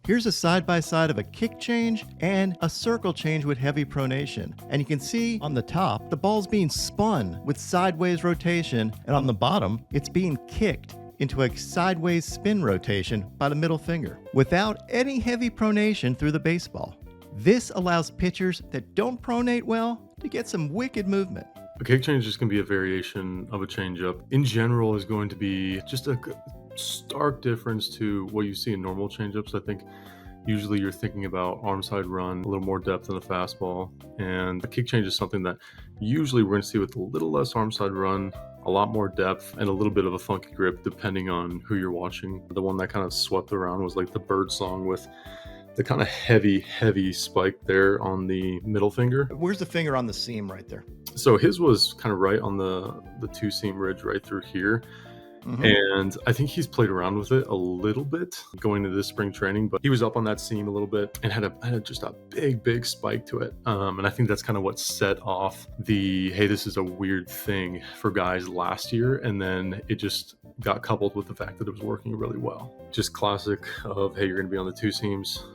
Here's a side-by-side of a kick change and a circle change with heavy pronation. And you can see on the top, the ball's being spun with sideways rotation, and on the bottom, it's being kicked into a sideways spin rotation by the middle finger without any heavy pronation through the baseball. This allows pitchers that don't pronate well to get some wicked movement. A kick change is going to be a variation of a changeup. In general, is going to be just a stark difference to what you see in normal changeups. I think usually you're thinking about arm side run, a little more depth than a fastball. And a kick change is something that usually we're going to see with a little less arm side run, a lot more depth, and a little bit of a funky grip depending on who you're watching. The one that kind of swept around was like the Bird Song with the kind of heavy spike there on the middle finger. Where's the finger on the seam right there? So his was kind of right on the two seam ridge right through here. And I think he's played around with it a little bit going into this spring training, but he was up on that seam a little bit and had just a big spike to it. And I think that's kind of what set off the, hey, this is a weird thing for guys last year. And then it just got coupled with the fact that it was working really well. Just classic of, hey, you're going to be on the two seams,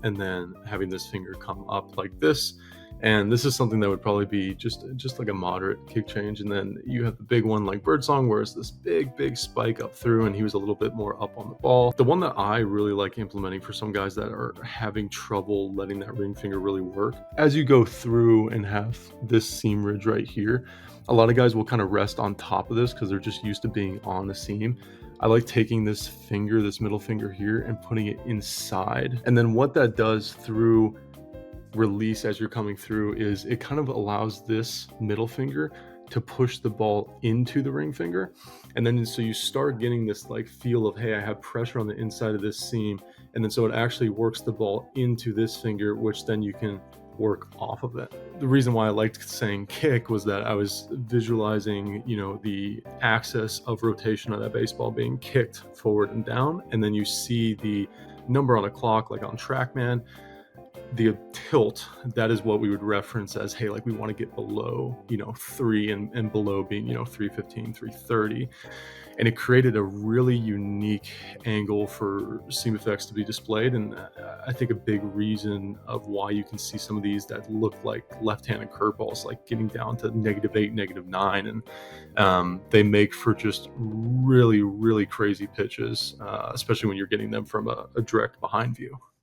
and then having this finger come up like this. And this is something that would probably be just like a moderate kick change. And then you have the big one like Birdsong, where it's this big spike up through, and he was a little bit more up on the ball. The one that I really like implementing for some guys that are having trouble letting that ring finger really work, as you go through and have this seam ridge right here, a lot of guys will kind of rest on top of this because they're just used to being on the seam. I like taking this finger, this middle finger here, and putting it inside. And then what that does through release as you're coming through is it kind of allows this middle finger to push the ball into the ring finger. And then so you start getting this like feel of, hey, I have pressure on the inside of this seam. And then so it actually works the ball into this finger, which then you can work off of it. The reason why I liked saying kick was that I was visualizing, the axis of rotation of that baseball being kicked forward and down. And then you see the number on a clock, like on TrackMan, the tilt, that is what we would reference as, hey, like we want to get below, 3 and below being, 315, 330. And it created a really unique angle for seam effects to be displayed. And I think a big reason of why you can see some of these that look like left-handed curveballs, like getting down to -8, -9. And they make for just really crazy pitches, especially when you're getting them from a direct behind view.